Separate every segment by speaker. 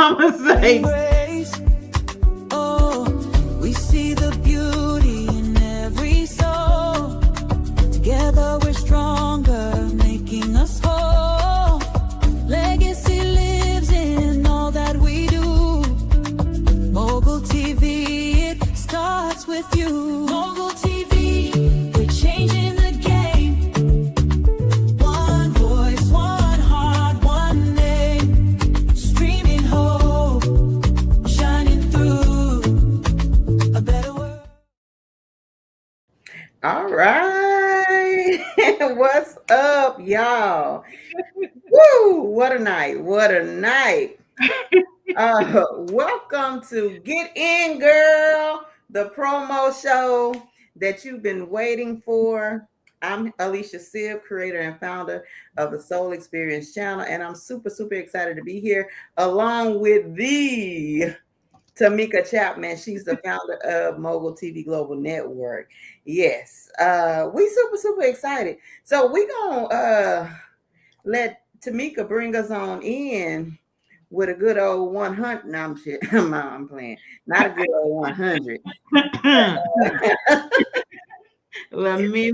Speaker 1: I'ma say.
Speaker 2: Oh, we see the beauty in every soul. Together we're stronger, making us whole. Legacy lives in all that we do. Mogul TV, it starts with you. Mogul TV, we're changing the game. One voice, one heart, one name. Streaming hope, shining through a better world.
Speaker 3: All right. What's up, y'all? Woo! What a night. What a night. Welcome to Get In, Girl, the promo show that you've been waiting for. I'm Alicia Siv, creator and founder of the Soul Experience channel, and I'm super, super excited to be here along with the Tamika Chapman. She's the founder of Mogul TV Global Network. Yes, we super, super excited. So we're going to let Tamika bring us on in with a good old 100. No, I'm shit. I'm playing. Not a good old 100.
Speaker 1: Let me.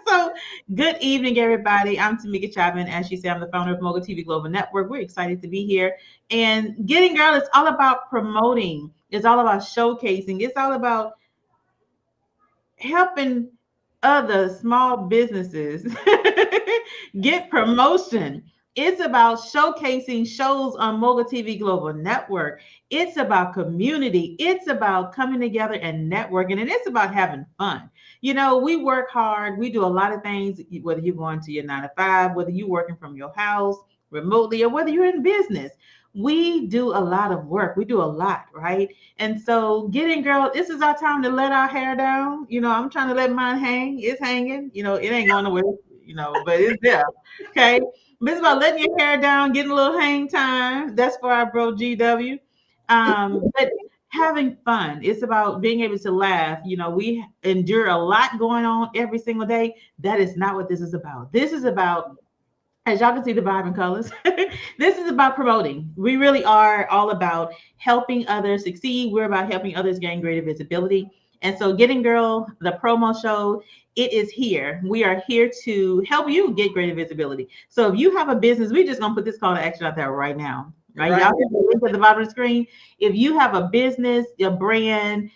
Speaker 1: So, good evening, everybody. I'm Tamika Chapman. As she said, I'm the founder of Mogul TV Global Network. We're excited to be here. And Getting Girl, it's all about promoting. It's all about showcasing. It's all about helping other small businesses get promotion. It's about showcasing shows on Mogul TV Global Network. It's about community. It's about coming together and networking. And it's about having fun. You know, we work hard. We do a lot of things, whether you're going to your 9 to 5, whether you're working from your house remotely, or whether you're in business. We do a lot of work. We do a lot, right? And so, Getting Girl, this is our time to let our hair down. You know, I'm trying to let mine hang. It's hanging. You know, it ain't going nowhere, but it's there. Okay. But it's about letting your hair down, getting a little hang time. That's for our bro GW. But having fun. It's about being able to laugh. You know, we endure a lot going on every single day. That is not what this is about. This is about, as y'all can see the vibe and colors, this is about promoting. We really are all about helping others succeed. We're about helping others gain greater visibility. And so Getting Girl, the promo show, it is here. We are here to help you get greater visibility. So if you have a business, we're just going to put this call to action out there right now. Right? Y'all can link at the bottom of the screen. If you have a business, a brand,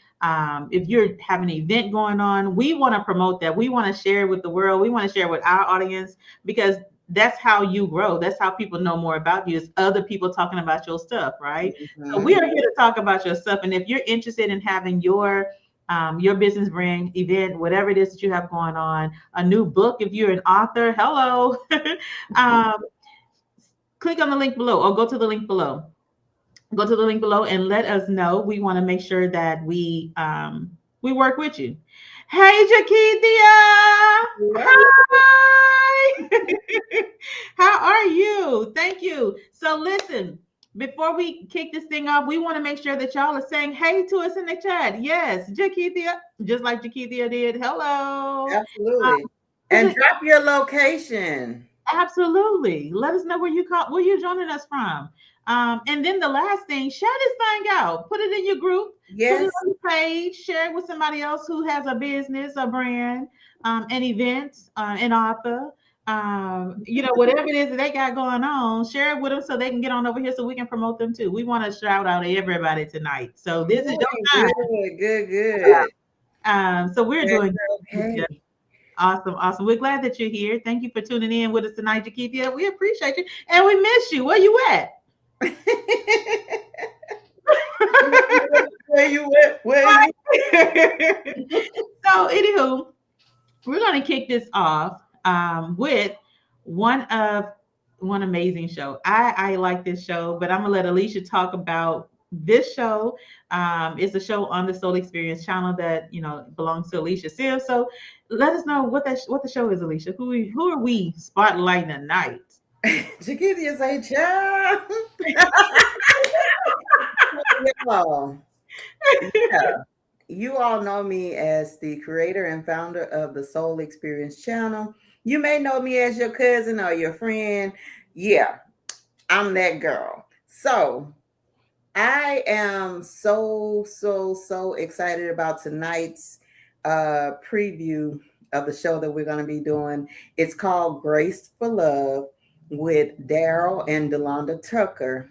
Speaker 1: if you're having an event going on, we want to promote that. We want to share it with the world. We want to share it with our audience, because that's how you grow. That's how people know more about you, is other people talking about your stuff, right? Mm-hmm. So we are here to talk about your stuff. And if you're interested in having your business brand, event, whatever it is that you have going on, a new book, if you're an author, hello, click on the link below, or go to the link below. Go to the link below and let us know. We want to make sure that we work with you. Hey, Jakeithia. Hi. How are you? Thank you. So listen, before we kick this thing off, we want to make sure that y'all are saying hey to us in the chat. Yes, Jakeithia, just like Jakeithia did. Hello.
Speaker 3: Absolutely. And drop your location.
Speaker 1: Absolutely. Let us know where you're joining us from. And then the last thing, share this thing out. Put it in your group.
Speaker 3: Yes.
Speaker 1: Put it on your page. Share it with somebody else who has a business, a brand, an event, an author. Whatever it is that they got going on, share it with them so they can get on over here so we can promote them too. We want to shout out everybody tonight. So this is your time.
Speaker 3: Good.
Speaker 1: So we're doing good. Awesome. We're glad that you're here. Thank you for tuning in with us tonight, Jakeithia. We appreciate you. And we miss you. Where you at?
Speaker 3: Where you at?
Speaker 1: So, anywho, we're going to kick this off with one amazing show. I like this show, but I'm going to let Alicia talk about this show. It's a show on the Soul Experience channel that belongs to Alicia Siv. So let us know what the show is, Alicia. Who are we spotlighting tonight?
Speaker 3: Jakeithia say, child. Yeah. You all know me as the creator and founder of the Soul Experience channel. You may know me as your cousin or your friend. Yeah, I'm that girl. So I am so excited about tonight's preview of the show that we're going to be doing. It's called Grace for Love with Daryl and Delonda Tucker.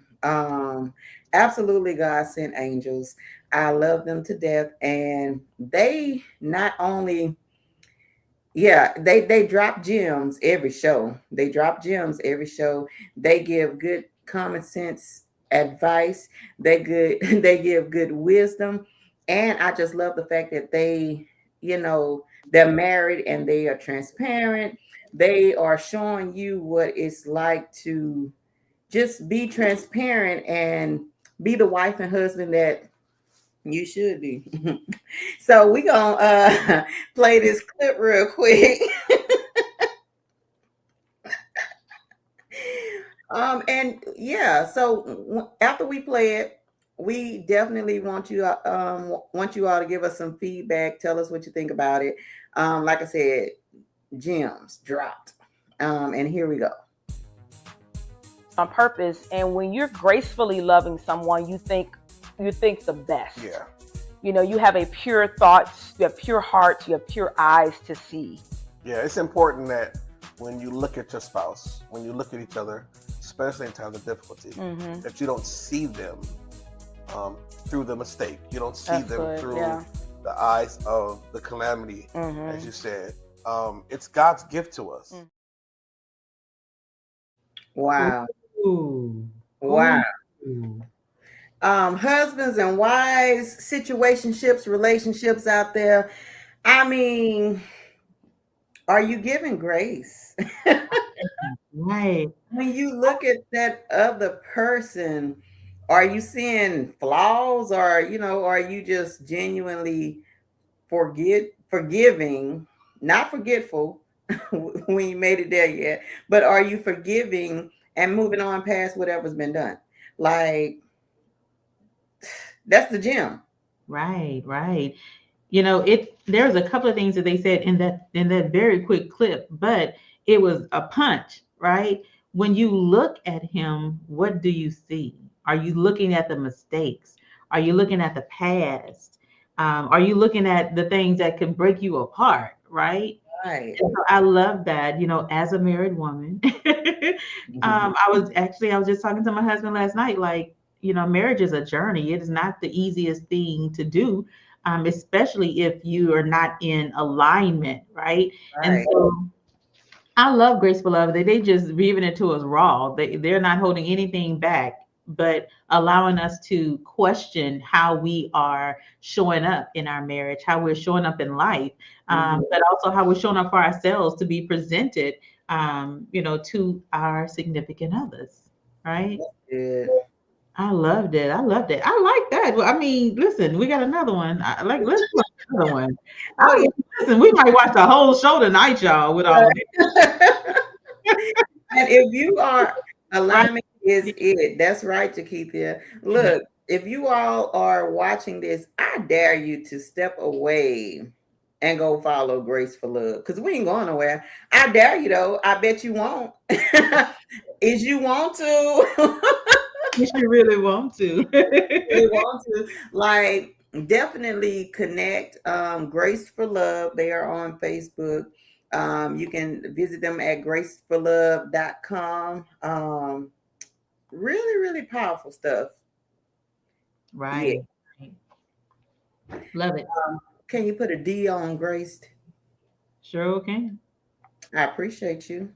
Speaker 3: Absolutely God sent angels. I love them to death, and they not only they drop gems every show. They drop gems every show. They give good common sense advice. They give good wisdom. And I just love the fact that they're married and they are transparent. They are showing you what it's like to just be transparent and be the wife and husband that you should be. So we gonna play this clip real quick. And yeah, so after we play it, we definitely want you all to give us some feedback. Tell us what you think about it. Like I said, gems dropped. And here we go.
Speaker 4: On purpose, and when you're gracefully loving someone, you think the best.
Speaker 5: Yeah.
Speaker 4: You know, you have a pure thoughts, you have pure hearts, you have pure eyes to see.
Speaker 5: Yeah, it's important that when you look at your spouse, when you look at each other, especially in times of difficulty, that you don't see them through the mistake. You don't see them through the eyes of the calamity, as you said. It's God's gift to us.
Speaker 3: Wow.
Speaker 1: Ooh.
Speaker 3: Wow.
Speaker 1: Ooh.
Speaker 3: Husbands and wives, situationships, relationships out there. I mean, are you giving grace?
Speaker 1: Right.
Speaker 3: When you look at that other person, are you seeing flaws, or are you just genuinely forgiving, not forgetful when you made it there yet, but are you forgiving and moving on past whatever's been done? Like, that's the gem.
Speaker 1: Right. There's a couple of things that they said in that very quick clip, but it was a punch, right? When you look at him, what do you see? Are you looking at the mistakes? Are you looking at the past? Are you looking at the things that can break you apart, right?
Speaker 3: Right.
Speaker 1: And so I love that, as a married woman. I was just talking to my husband last night, like, marriage is a journey. It is not the easiest thing to do, especially if you are not in alignment, right? And
Speaker 3: Right.
Speaker 1: so I love Graceful Love. They just giving it to us raw. They're not holding anything back, but allowing us to question how we are showing up in our marriage, how we're showing up in life, but also how we're showing up for ourselves to be presented, to our significant others, right?
Speaker 3: Good.
Speaker 1: I loved it. I loved it. I like that. Well, I mean, listen, we got another one. Let's do another one.
Speaker 3: Oh, yeah.
Speaker 1: Listen, we might watch the whole show tonight, y'all, with all of this.
Speaker 3: And if you are
Speaker 1: Right?
Speaker 3: alignment is it. That's right, Jakeithia. Look, if you all are watching this, I dare you to step away and go follow Grace for Love, because we ain't going nowhere. I dare you though. I bet you won't. Is you want to?
Speaker 1: If you really want to.
Speaker 3: Really want to, like, definitely connect. Grace for Love, they are on Facebook. You can visit them at graceforlove.com. Really powerful stuff.
Speaker 1: Right. Love it.
Speaker 3: Can you put a D on Grace?
Speaker 1: Sure can.
Speaker 3: I appreciate you.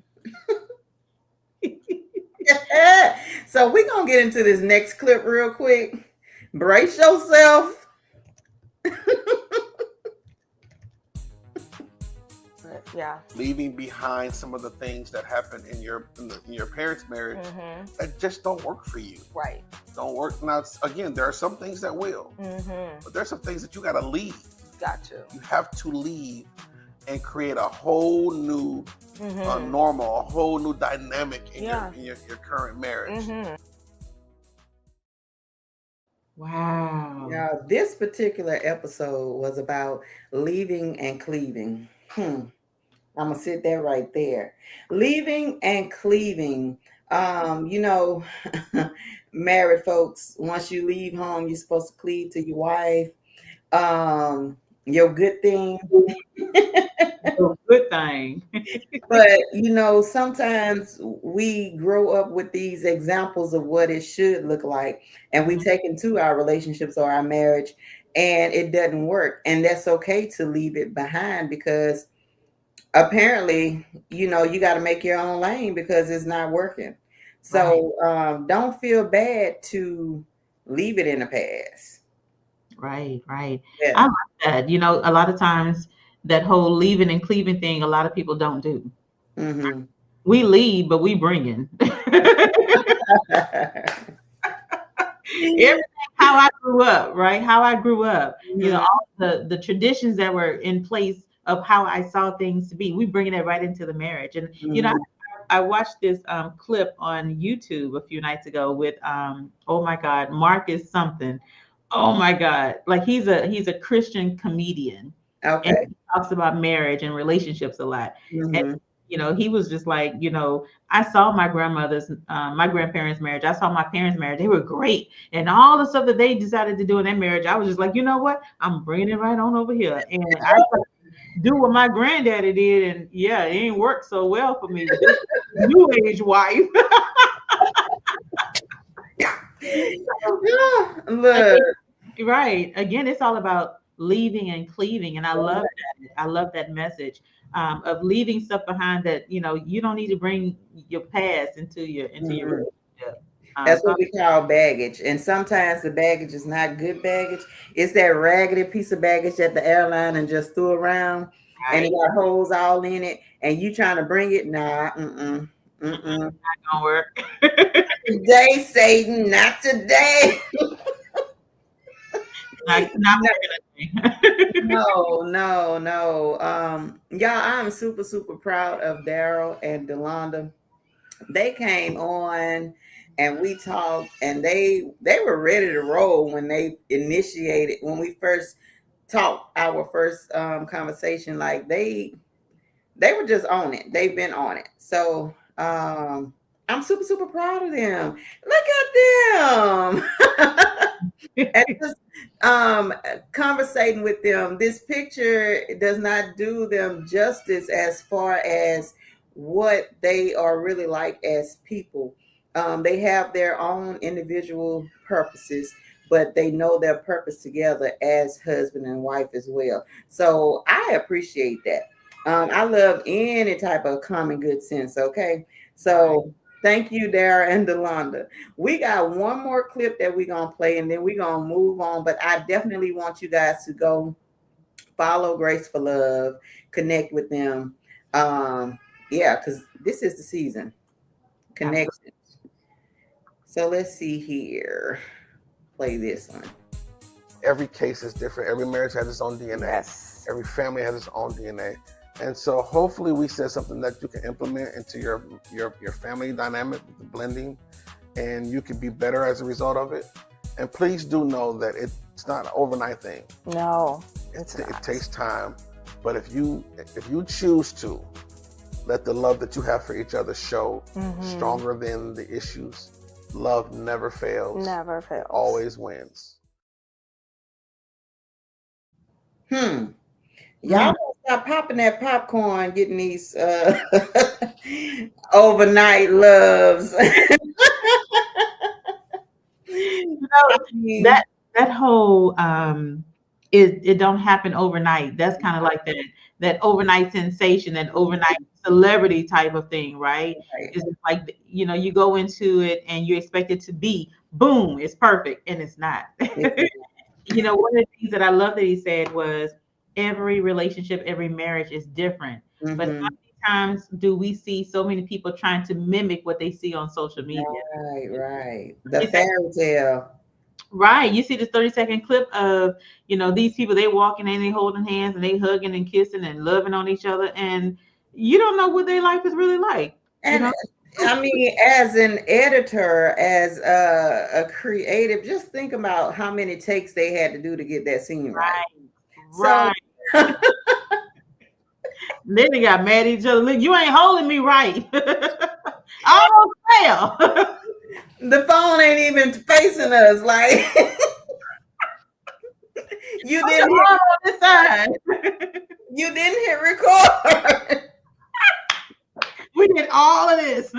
Speaker 3: So we're gonna get into this next clip real quick. Brace yourself.
Speaker 4: Yeah.
Speaker 5: Leaving behind some of the things that happened in your parents' marriage that just don't work for you.
Speaker 4: Right.
Speaker 5: Don't work. Now, again, there are some things that will, but there's some things that you got to leave.
Speaker 4: Got to.
Speaker 5: You have to leave and create a whole new normal, a whole new dynamic in your current marriage.
Speaker 1: Wow.
Speaker 3: Now, this particular episode was about leaving and cleaving. I'm gonna sit there right there. Leaving and cleaving. You know, married folks, once you leave home, you're supposed to cleave to your wife. Your good thing.
Speaker 1: A good thing.
Speaker 3: But you know, sometimes we grow up with these examples of what it should look like, and we
Speaker 1: Mhm.
Speaker 3: take into our relationships or our marriage, and it doesn't work. And that's okay to leave it behind because apparently, you know, you got to make your own lane because it's not working.
Speaker 1: Right,
Speaker 3: So don't feel bad to leave it in the past.
Speaker 1: right, right. I
Speaker 3: Yeah.
Speaker 1: like that. You know, a lot of times that whole leaving and cleaving thing, a lot of people don't do.
Speaker 3: Hmm.
Speaker 1: We leave, but we bring in. Everything how I grew up, right? How I grew up, you know,
Speaker 3: Hmm.
Speaker 1: all the traditions that were in place of how I saw things to be, we bringing it right into the marriage. And you know,
Speaker 3: Hmm.
Speaker 1: I watched this clip on YouTube a few nights ago with oh my God, Marcus something. Oh my God, like he's a Christian comedian, and
Speaker 3: Okay.
Speaker 1: he talks about marriage and relationships a lot. And
Speaker 3: Hmm.
Speaker 1: you know, he was just like, you know, I saw my grandparents' marriage. I saw my parents' marriage. They were great, and all the stuff that they decided to do in their marriage, I was just like, you know what? I'm bringing it right on over here, and I try to do what my granddaddy did, and yeah, it ain't worked so well for me with this new age wife.
Speaker 3: Look.
Speaker 1: Again, right. Again, it's all about leaving and cleaving. And I love that. I love that message of leaving stuff behind that, you know, you don't need to bring your past into your
Speaker 3: Mhm.
Speaker 1: relationship.
Speaker 3: That's
Speaker 1: So
Speaker 3: what we call baggage. And sometimes the baggage is not good baggage. It's that raggedy piece of baggage that the airline and just threw around and it
Speaker 1: right.
Speaker 3: got holes all in it. And you trying to bring it? Nah, mm-mm,
Speaker 1: Mm-mm,
Speaker 3: mm-mm.
Speaker 1: not gonna work.
Speaker 3: Today, Satan, not today.
Speaker 1: Not working.
Speaker 3: No, no, no. Y'all, I'm super, super proud of Daryl and Delonda. They came on and we talked and they were ready to roll when they initiated when we first talked our first conversation. Like they were just on it. They've been on it. So I'm super, super proud of them. Look at them. And just conversating with them, this picture does not do them justice as far as what they are really like as people. They have their own individual purposes, but they know their purpose together as husband and wife as well. So I appreciate that. I love any type of common good sense. Okay,
Speaker 1: Right.
Speaker 3: so thank you, Dara and Delonda. We got one more clip that we're gonna play and then we're gonna move on. But I definitely want you guys to go follow Grace for Love, connect with them. Yeah, because this is the season.
Speaker 1: Absolutely.
Speaker 3: Connection. So let's see here. Play this one.
Speaker 5: Every case is different. Every marriage has its own DNA.
Speaker 4: Yes.
Speaker 5: Every family has its own DNA. And so hopefully we said something that you can implement into your family dynamic, the blending, and you can be better as a result of it. And please do know that it's not an overnight thing.
Speaker 4: No,
Speaker 5: It,
Speaker 4: it's
Speaker 5: it
Speaker 4: not.
Speaker 5: takes time. But if you choose to let the love that you have for each other show stronger than the issues, love never fails.
Speaker 4: Never fails.
Speaker 5: Always wins.
Speaker 3: Y'all
Speaker 1: Mm.
Speaker 3: gotta stop popping that popcorn, getting these overnight loves.
Speaker 1: You
Speaker 3: I
Speaker 1: know,
Speaker 3: mean,
Speaker 1: that whole it don't happen overnight. That's kind of like that overnight sensation, that overnight celebrity type of thing, right?
Speaker 3: right.
Speaker 1: It's just like, you know, you go into it and you expect it to be boom, it's perfect, and it's not. You know, one of the things that I love that he said was every relationship, every marriage is different. But how
Speaker 3: Mm-hmm.
Speaker 1: many times do we see so many people trying to mimic what they see on social media?
Speaker 3: Right, right. The fairy tale.
Speaker 1: Right. You see this 30-second clip of, you know, these people, they walking and they holding hands and they hugging and kissing and loving on each other. And you don't know what their life is really like, you
Speaker 3: And
Speaker 1: know?
Speaker 3: I mean, as an editor, as a creative, just think about how many takes they had to do to get that scene right.
Speaker 1: Right.
Speaker 3: So
Speaker 1: Right. Then they got mad at each other. Look, you ain't holding me right. I almost fell.
Speaker 3: The phone ain't even facing us. Like you
Speaker 1: Put your
Speaker 3: didn't hit,
Speaker 1: arm on this side.
Speaker 3: you didn't hit record.
Speaker 1: We did all of this.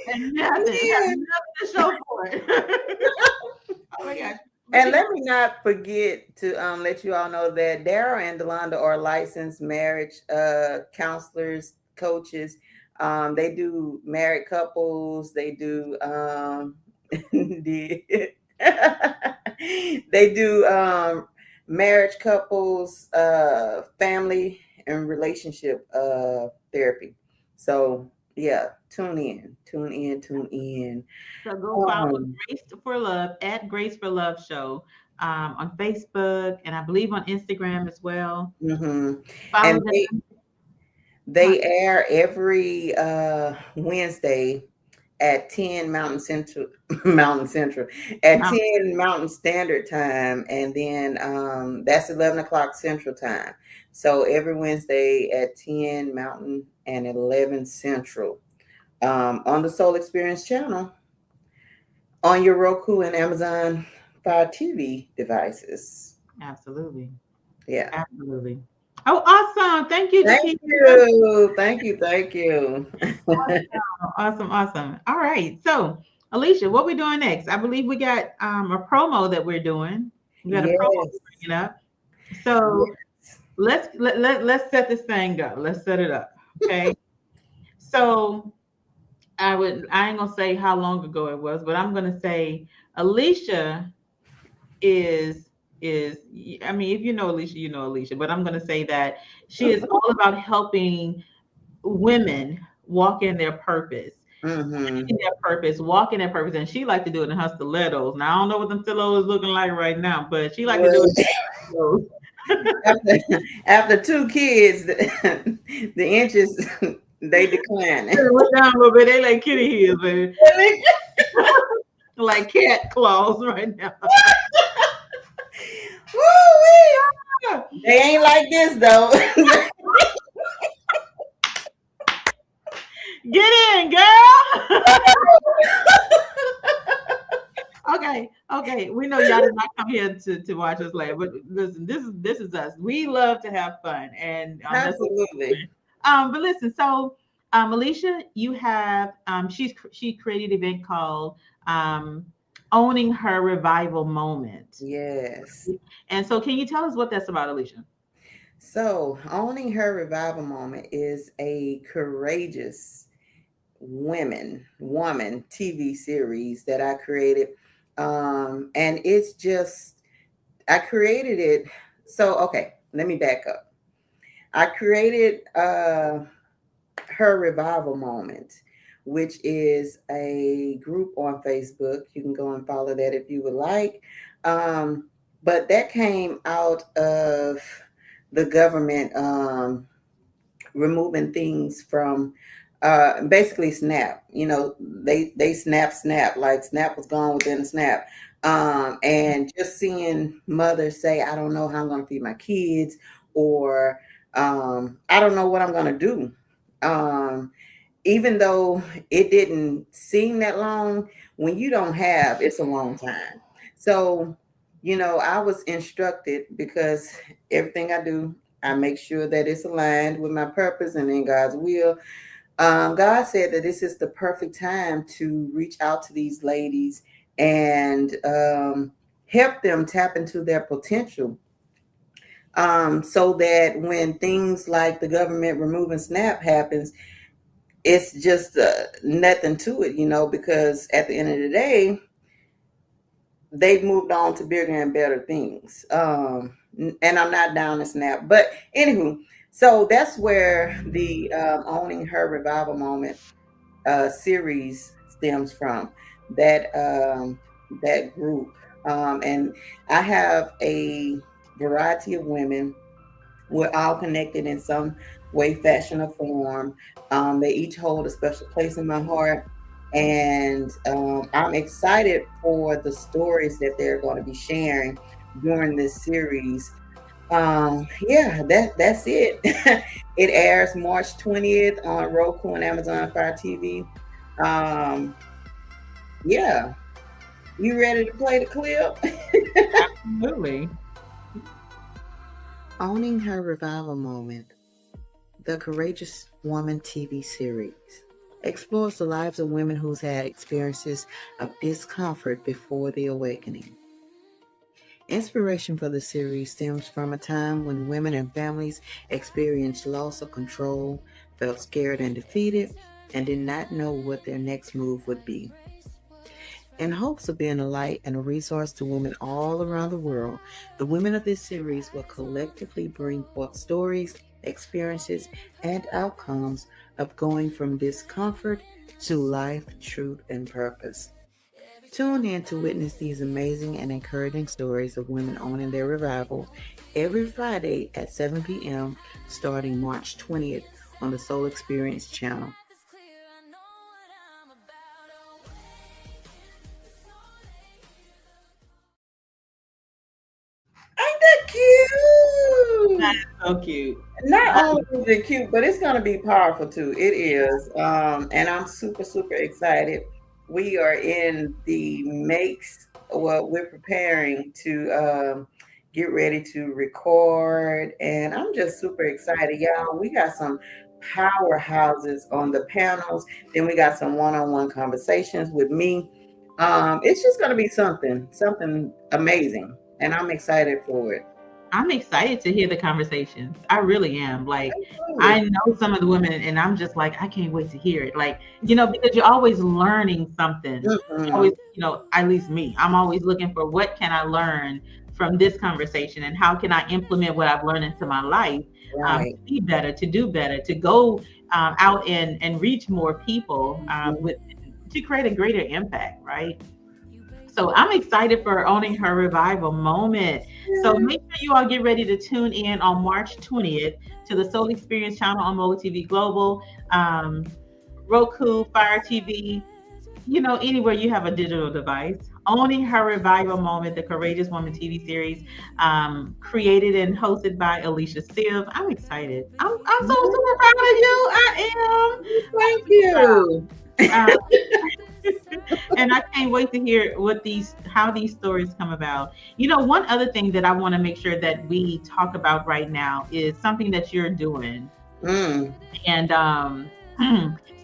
Speaker 1: And nothing. Have
Speaker 3: Yeah.
Speaker 1: nothing to show for it. Oh my gosh.
Speaker 3: And let me not forget to let you all know that Dara and Delonda are licensed marriage counselors, coaches. They do married couples. They do they do marriage couples, family and relationship therapy. So yeah, tune in.
Speaker 1: So go follow Grace for Love at Grace for Love Show on Facebook and I believe on Instagram as well.
Speaker 3: Mm-hmm.
Speaker 1: Follow
Speaker 3: And
Speaker 1: them.
Speaker 3: they air every Wednesday at 10 Mountain Central, at 10 Mountain Standard Time, and then that's 11 o'clock Central Time. So every Wednesday at 10 Mountain and 11 Central on the Soul Experience channel on your Roku and Amazon Fire TV devices.
Speaker 1: Absolutely.
Speaker 3: Yeah.
Speaker 1: Absolutely. Oh, awesome. Thank you,
Speaker 3: Thank
Speaker 1: Jaquita.
Speaker 3: you. Thank you.
Speaker 1: Awesome. Awesome. All right. So, Alicia, what we doing next? I believe we got a promo that we're doing. We got a promo
Speaker 3: Yes.
Speaker 1: bringing up. So let's set this thing up. Let's set it up. Okay. So I ain't gonna say how long ago it was, but I'm gonna say Alicia is I mean, if you know Alicia, you know Alicia, but I'm gonna say that she is all about helping women walk in their purpose.
Speaker 3: Mm-hmm.
Speaker 1: In their purpose, walk in their purpose, and she like to do it in her stilettos. Now I don't know what them stilettos looking like right now, but she like to do it.
Speaker 3: After two kids, the inches they decline.
Speaker 1: Went down a little bit. They like kitty heels, baby. Like cat claws right now.
Speaker 3: Woo-wee. They ain't like this though.
Speaker 1: Get in, girl. Okay. We know y'all did not come here to watch us laugh, but listen, this is us. We love to have fun, and
Speaker 3: Absolutely.
Speaker 1: but listen, so Alicia, you have she created an event called Owning Her Revival Moment.
Speaker 3: Yes.
Speaker 1: And so, can you tell us what that's about, Alicia?
Speaker 3: So, Owning Her Revival Moment is a courageous woman TV series that I created. And it's just, I created it. So, okay, let me back up. I created Her Revival Moment, which is a group on Facebook. You can go and follow that if you would like. But that came out of the government removing things from basically Snap. You know, they snap like Snap was gone within a snap. And just seeing mothers say, I don't know how I'm going to feed my kids, or I don't know what I'm going to do. Even though it didn't seem that long, when you don't have, it's a long time. So, you know, I was instructed, because everything I do, I make sure that it's aligned with my purpose and in God's will. God said that this is the perfect time to reach out to these ladies and help them tap into their potential. So that when things like the government removing SNAP happens, it's just nothing to it, you know, because at the end of the day, they've moved on to bigger and better things. And I'm not down to SNAP, but anywho, so that's where the Owning Her Revival Moment series stems from. That group, and I have a variety of women. We're all connected in some way, fashion, or form. They each hold a special place in my heart. And I'm excited for the stories that they're going to be sharing during this series. Yeah, that's it. It airs March 20th on Roku and Amazon Fire TV. Um, yeah, you ready to play the clip?
Speaker 1: Absolutely.
Speaker 3: Owning Her Revival Moment, the Courageous Woman TV series, explores the lives of women who's had experiences of discomfort before the awakening. Inspiration for the series stems from a time when women and families experienced loss of control, felt scared and defeated, and did not know what their next move would be. In hopes of being a light and a resource to women all around the world, the women of this series will collectively bring forth stories, experiences, and outcomes of going from discomfort to life, truth, and purpose. Tune in to witness these amazing and encouraging stories of women owning their revival every Friday at 7 p.m. starting March 20th on the Soul Experience channel. Ain't that cute?
Speaker 1: So cute.
Speaker 3: Not only is it cute, but it's going to be powerful too. It is. And I'm super, super excited. We are in the makes, well, we're preparing to get ready to record. And I'm just super excited, y'all. We got some powerhouses on the panels. Then we got some one-on-one conversations with me. It's just going to be something amazing. And I'm excited for it.
Speaker 1: I'm excited to hear the conversations. I really am. Like, I know some of the women, and I'm just like, I can't wait to hear it. Like, because you're always learning something.
Speaker 3: Mhm.
Speaker 1: Always, at least me, I'm always looking for what can I learn from this conversation, and how can I implement what I've learned into my life,
Speaker 3: Right.
Speaker 1: to be better, to do better, to go out and reach more people to create a greater impact, right? So I'm excited for owning her revival moment. So make sure you all get ready to tune in on March 20th to the Soul Experience channel on Mola TV Global, Roku, Fire TV, anywhere you have a digital device. Owning Her Revival Moment, the Courageous Woman TV series, created and hosted by Alicia Siv. I'm excited. I'm so super proud of you. I am.
Speaker 3: Thank you.
Speaker 1: And I can't wait to hear how these stories come about. One other thing that I want to make sure that we talk about right now is something that you're doing. And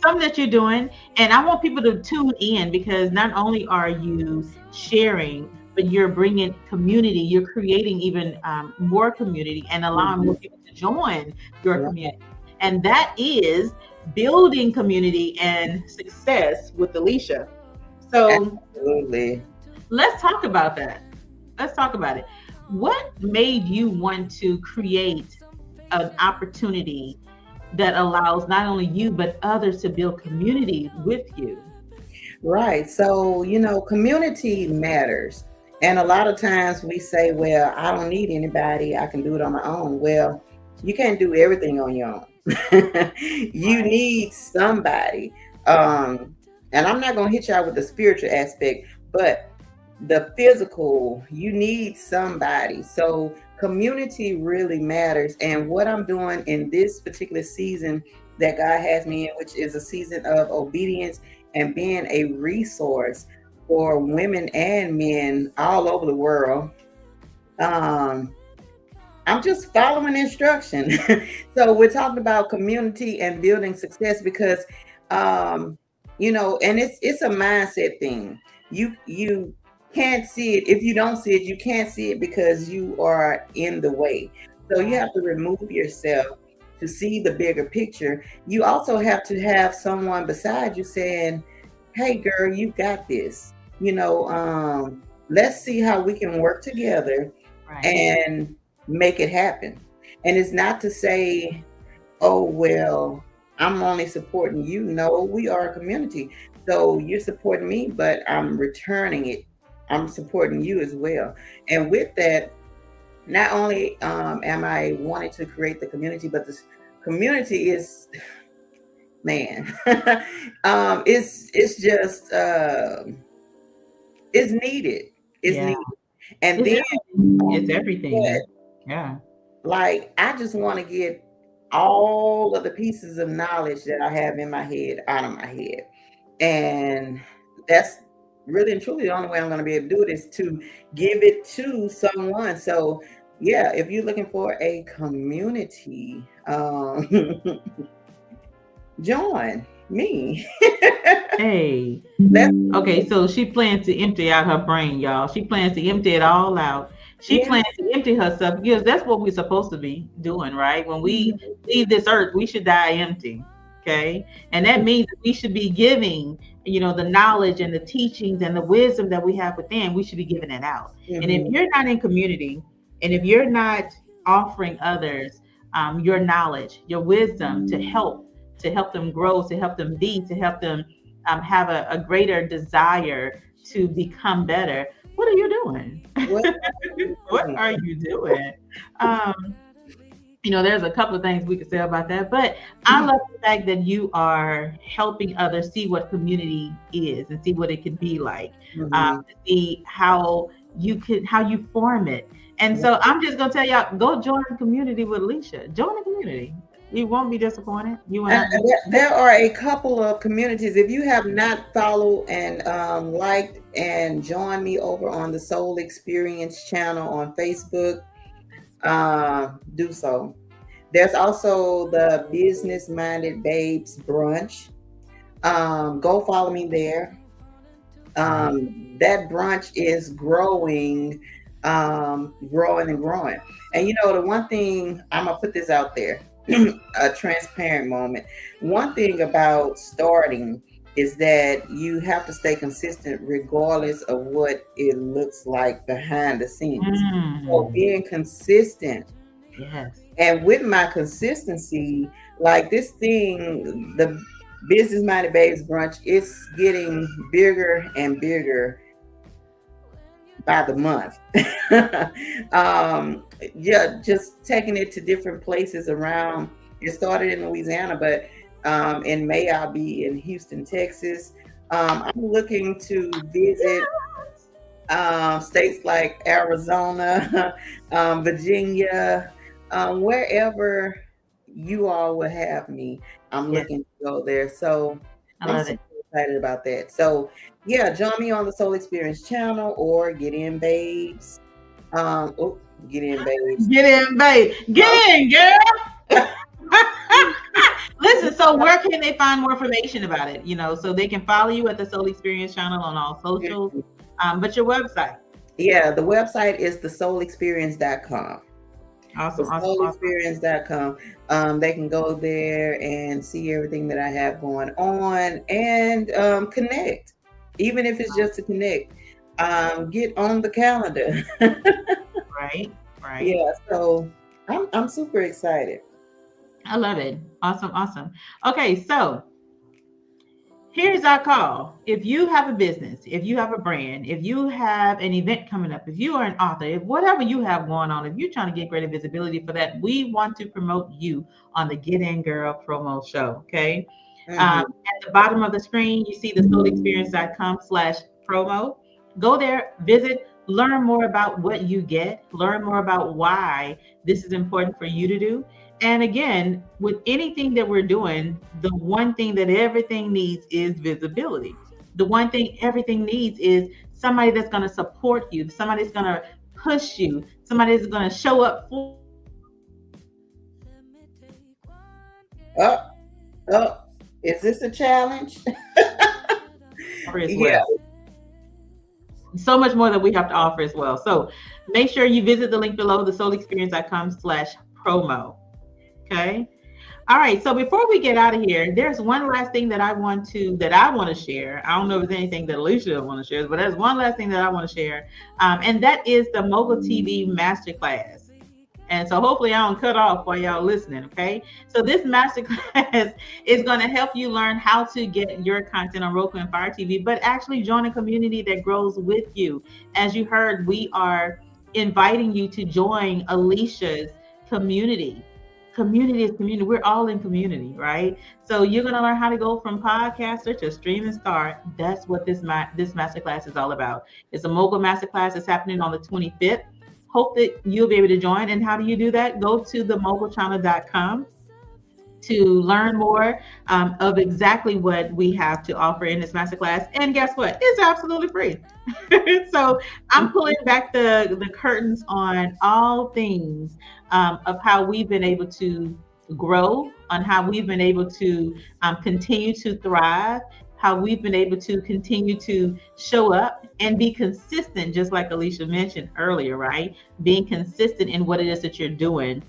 Speaker 1: something that you're doing, and I want people to tune in, because not only are you sharing, but you're bringing community, you're creating even more community and allowing more people to join your community. And that is building community and success with Alicia. So
Speaker 3: absolutely,
Speaker 1: let's talk about that. Let's talk about it. What made you want to create an opportunity that allows not only you but others to build community with you?
Speaker 3: Right. So, community matters. And a lot of times we say, well, I don't need anybody. I can do it on my own. Well, you can't do everything on your own. You need somebody. And I'm not going to hit y'all with the spiritual aspect, but the physical, you need somebody. So community really matters. And what I'm doing in this particular season that God has me in, which is a season of obedience and being a resource for women and men all over the world. I'm just following instruction. So we're talking about community and building success because, and it's a mindset thing. You can't see it. If you don't see it, you can't see it because you are in the way. So you have to remove yourself to see the bigger picture. You also have to have someone beside you saying, hey girl, you got this. Let's see how we can work together and make it happen. And it's not to say, oh, well, I'm only supporting you. No, we are a community. So you're supporting me, but I'm returning it. I'm supporting you as well. And with that, not only am I wanting to create the community, but this community is, man, it's just, it's needed. It's needed. And
Speaker 1: It's
Speaker 3: then
Speaker 1: everything. It's everything. Yeah.
Speaker 3: like I just want to get all of the pieces of knowledge that I have in my head out of my head. And that's really and truly the only way I'm going to be able to do it is to give it to someone. So yeah, if you're looking for a community, join me.
Speaker 1: Hey.
Speaker 3: That's
Speaker 1: Okay, so she plans to empty out her brain, y'all. She plans to empty it all out. She
Speaker 3: yeah.
Speaker 1: plans to empty herself because that's what we're supposed to be doing, right? When we
Speaker 3: Mhm.
Speaker 1: leave this earth, we should die empty. Okay. And that means that we should be giving, the knowledge and the teachings and the wisdom that we have within, we should be giving it out. And if
Speaker 3: Mhm.
Speaker 1: you're not in community and if you're not offering others your knowledge, your wisdom to help them grow, to help them be, to help them have a greater desire to become better. What are you doing?
Speaker 3: What
Speaker 1: What are you doing? Um, there's a couple of things we could say about that, but I love the fact that you are helping others see what community is and see what it could be like,
Speaker 3: Mhm.
Speaker 1: see how you form it. And so I'm just gonna tell y'all, go join the community with Alicia. Join the community. You won't be disappointed. You will not be.
Speaker 3: There are a couple of communities. If you have not followed and liked and joined me over on the Soul Experience channel on Facebook, do so. There's also the Business Minded Babes Brunch. Go follow me there. That brunch is growing, growing and growing. And the one thing I'm gonna put this out there, a transparent moment. One thing about starting is that you have to stay consistent regardless of what it looks like behind the scenes. So
Speaker 1: Mm,
Speaker 3: being consistent,
Speaker 1: yes.
Speaker 3: and with my consistency, like this thing, the Business Minded Babes Brunch, it's getting bigger and bigger by the month. Yeah, just taking it to different places around. It started in Louisiana, but in May I'll be in Houston, Texas. I'm looking to visit states like Arizona, Virginia, wherever you all will have me. I'm
Speaker 1: Yes.
Speaker 3: looking to go there. So
Speaker 1: I
Speaker 3: I'm
Speaker 1: love
Speaker 3: super
Speaker 1: it.
Speaker 3: excited about that. So yeah, join me on the Soul Experience channel or Get In Babes. Oh, Get In Babes.
Speaker 1: Get in, babe. Get in, girl. Listen, so where can they find more information about it? So they can follow you at the Soul Experience channel on all socials. But your website.
Speaker 3: Yeah, the website is thesoulexperience.com.
Speaker 1: Awesome, awesome, awesome.
Speaker 3: Thesoulexperience.com. They can go there and see everything that I have going on and connect, even if it's just to connect. Get on the calendar.
Speaker 1: Right, right.
Speaker 3: Yeah, so I'm super excited.
Speaker 1: I love it. Awesome, awesome. Okay, so here's our call. If you have a business, if you have a brand, if you have an event coming up, if you are an author, if whatever you have going on, if you're trying to get greater visibility for that, we want to promote you on the Get In Girl promo show. Okay.
Speaker 3: Mhm.
Speaker 1: At the bottom of the screen, you see the soulexperience.com/promo. Go there, visit, learn more about what you get, learn more about why this is important for you to do. And again, with anything that we're doing, the one thing that everything needs is visibility. The one thing everything needs is somebody that's going to support you, somebody that's going to push you, somebody that's going to show up for
Speaker 3: Oh, oh, is this a challenge?
Speaker 1: you as
Speaker 3: Yeah.
Speaker 1: well. So much more that we have to offer as well. So make sure you visit the link below, thesoulexperience.com/promo. Okay. All right. So before we get out of here, there's one last thing that I want to share. I don't know if there's anything that Alicia want to share, but there's one last thing that I want to share. And that is the Mogul TV Masterclass. And so hopefully I don't cut off while y'all listening. Okay. So this masterclass is going to help you learn how to get your content on Roku and Fire TV, but actually join a community that grows with you. As you heard, we are inviting you to join Alicia's community. Community is community. We're all in community, right? So you're going to learn how to go from podcaster to streaming star. That's what this masterclass is all about. It's a mogul masterclass. It's happening on the 25th. Hope that you'll be able to join. And how do you do that? Go to themogulchannel.com to learn more of exactly what we have to offer in this masterclass. And guess what? It's absolutely free. So I'm pulling back the curtains on all things of how we've been able to grow, on how we've been able to continue to thrive, how we've been able to continue to show up and be consistent, just like Alicia mentioned earlier, right? Being consistent in what it is that you're doing.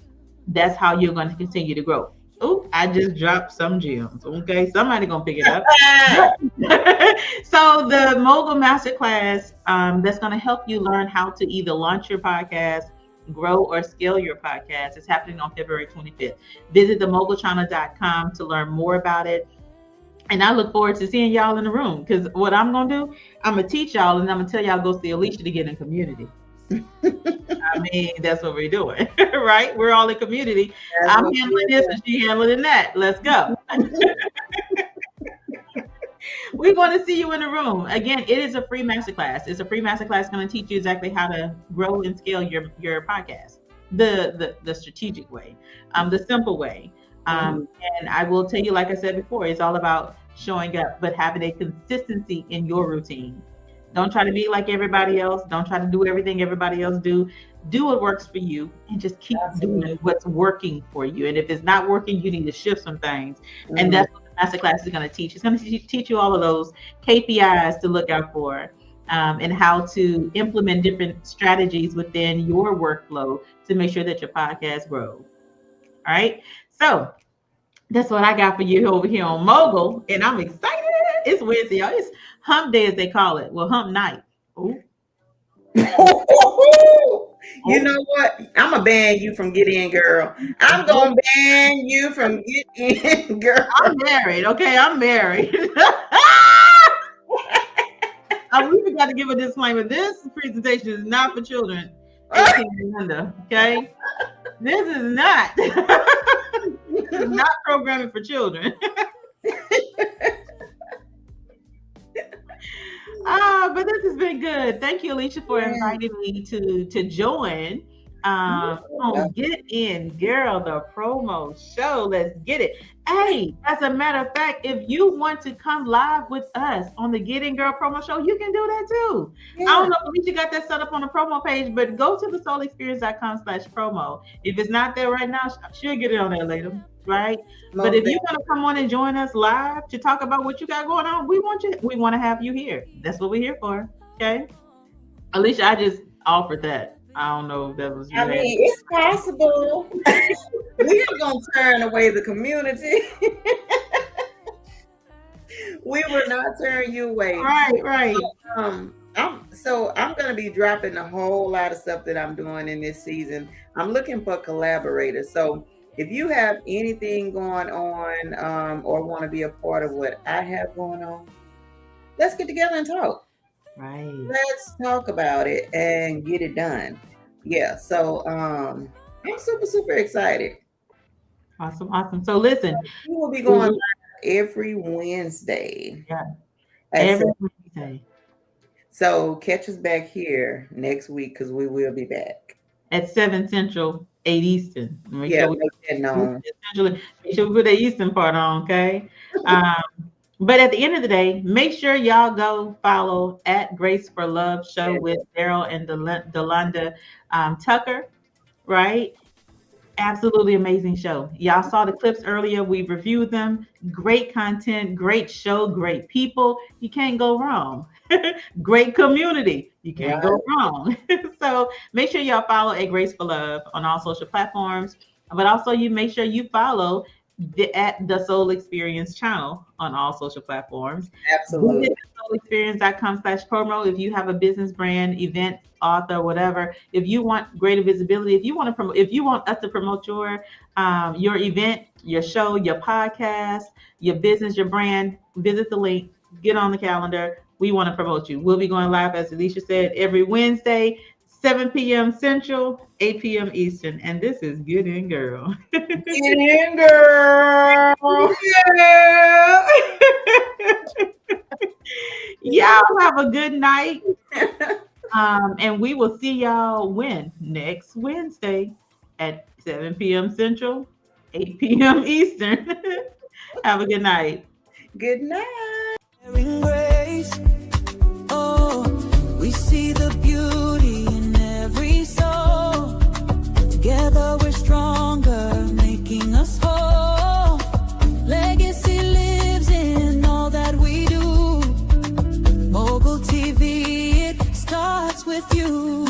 Speaker 1: That's how you're going to continue to grow. Oh, I just dropped some gems. Okay, somebody gonna pick it up. So the Mogul Masterclass, that's gonna help you learn how to either launch your podcast, grow or scale your podcast. It's happening on February 25th. Visit themogulchannel.com to learn more about it. And I look forward to seeing y'all in the room, because what I'm gonna do, I'm gonna teach y'all and I'm gonna tell y'all go see Alicia to get in community. I mean, that's what we're doing, right? We're all in community. I'm handling this and she handling that. Let's go. We want to see you in the room. Again, it is a free masterclass. It's a free masterclass going to teach you exactly how to grow and scale your podcast, the strategic way, the simple way. And I will tell you, like I said before, it's all about showing up, but having a consistency in your routine. Don't try to be like everybody else. Don't try to do everything everybody else do. Do what works for you and just keep doing what's working for you. And if it's not working, you need to shift some things. And that's what the masterclass is going to teach. It's going to teach you all of those KPIs to look out for, and how to implement different strategies within your workflow to make sure that your podcast grows. All right. So that's what I got for you over here on Mogul. And I'm excited. It's Wednesday, y'all. It's hump day, as they call it. Well, hump night. Ooh.
Speaker 3: You know what? I'm going to ban you from Get In, girl. I'm going to ban you from Get In, girl.
Speaker 1: I'm married. Okay, I'm married. We forgot to give a disclaimer. This presentation is not for children 18 and under. Okay? This is not. This is not programming for children. But this has been good. Thank you, Alicia, for inviting me to join. Get In, girl, the promo show. Let's get it. Hey, as a matter of fact, if you want to come live with us on the Get In Girl promo show, you can do that too. Yeah. I don't know if Alicia got that set up on the promo page, but go to thesoulexperience.com/promo. If it's not there right now, she'll get it on there later. Right? But if you want to come on and join us live to talk about what you got going on, we want to have you here. That's what we're here for. Okay. Alicia, I just offered that. I don't know if that was
Speaker 3: I mean, it's possible. We are gonna turn away the community. We will not turn you away.
Speaker 1: Right.
Speaker 3: So I'm gonna be dropping a whole lot of stuff that I'm doing in this season. I'm looking for collaborators. So if you have anything going on, or want to be a part of what I have going on, let's get together and talk.
Speaker 1: Right.
Speaker 3: Let's talk about it and get it done. Yeah. So I'm super excited.
Speaker 1: Awesome. So listen,
Speaker 3: we will be going live every Wednesday.
Speaker 1: Yeah. Every Wednesday.
Speaker 3: So catch us back here next week, because we will be back
Speaker 1: at 7 Central, 8 Eastern.
Speaker 3: Make sure we
Speaker 1: put the Eastern part on, okay? But at the end of the day, make sure y'all go follow at Grace for Love Show with Daryl and Delonda Tucker, right? Absolutely amazing show. Y'all saw the clips earlier. We reviewed them. Great content, great show, great people. You can't go wrong. Great community. You can't go wrong. So make sure y'all follow at Grace for Love on all social platforms. But also you make sure you follow at the Soul Experience channel on all social platforms.
Speaker 3: Absolutely.
Speaker 1: soulexperience.com/promo. If you have a business, brand, event, author, whatever, if you want greater visibility, if you want to promote, if you want us to promote your event, your show, your podcast, your business, your brand, visit the link, get on the calendar. We want to promote you. We'll be going live, as Alicia said, every Wednesday, 7 p.m. Central, 8 p.m. Eastern. And this is Get In Girl.
Speaker 3: Get in, girl.
Speaker 1: Yeah. Y'all have a good night. And we will see y'all next Wednesday at 7 p.m. Central, 8 p.m. Eastern. Have a good night.
Speaker 3: Good night.
Speaker 2: Grace. Oh, we see the beauty in every soul. Together we're stronger, making us whole. Legacy lives in all that we do. Mogul TV, it starts with you.